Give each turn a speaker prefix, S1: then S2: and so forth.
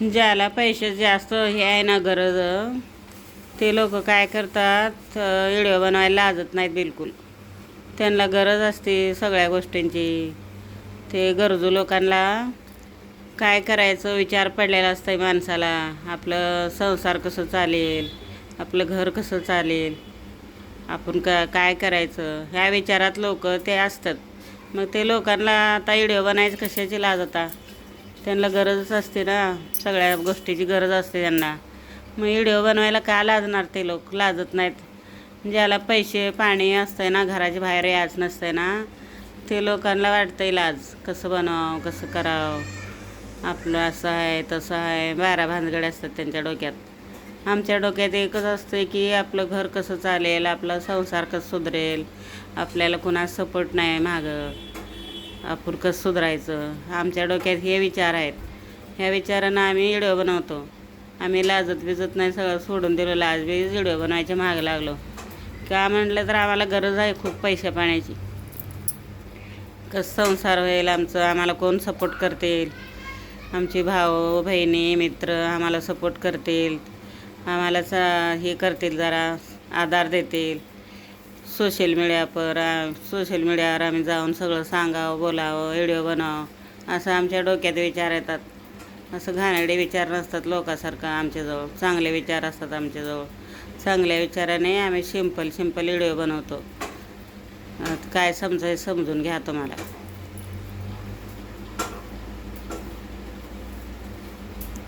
S1: ज्याला पैसे जास्त हे आहे ना गरज, ते लोक काय करतात, व्हिडिओ बनवायला लाजत नाहीत बिलकुल. त्यांना गरज असते सगळ्या गोष्टींची. ते गरजू लोकांना काय करायचं विचार पडलेला असतं माणसाला. आपलं संसार कसं चालेल, आपलं घर कसं चालेल, आपण काय करायचं ह्या विचारात लोक ते असतात. मग ते लोकांना आता व्हिडिओ बनायचं कशाची लाज आता. त्यांना गरजच असते ना, सगळ्या गोष्टीची गरज असते त्यांना. मग व्हिडिओ बनवायला का लाजणार ते लोक? लाजत नाहीत. ज्याला पैसे पाणी असतंय ना, घराच्या बाहेर यायचं नसतंय ना, ते लोकांना वाटतंय लाज. कसं बनावं, कसं करावं, आपलं असं आहे तसं आहे, 12 भानगडे असतात त्यांच्या डोक्यात. आमच्या डोक्यात एकच असते की आपलं घर कसं चालेल, आपला संसार कसं सुधरेल, आपल्याला कुणा सपोर्ट नाही मागं, आपण कसं सुधारायचं. आमच्या डोक्यात हे विचार आहेत. ह्या विचारानं आम्ही व्हिडिओ बनवतो. आम्ही लाजत बिजत नाही, सगळं सोडून दिलो. लाज बी व्हिडिओ बनवायच्या मागं लागलो. का म्हटलं तर आम्हाला गरज आहे खूप पैशा पाण्याची. कसं संसार होईल आमचं, आम्हाला कोण सपोर्ट करतील, आमचे भाऊ बहिणी मित्र आम्हाला सपोर्ट करतील, आम्हाला हे करतील, जरा आधार देतील. सोशल मीडियावर आम्ही जाऊन सगळं सांगावं, बोलावं, व्हिडिओ बनावं, असं आमच्या डोक्यात विचार येतात. असं घाणेरडे विचार नसतात लोकांसारखं आमच्याजवळ. चांगले विचार असतात आमच्याजवळ. चांगल्या विचाराने आम्ही सिंपल व्हिडिओ बनवतो. काय समजून घ्या तुम्हाला.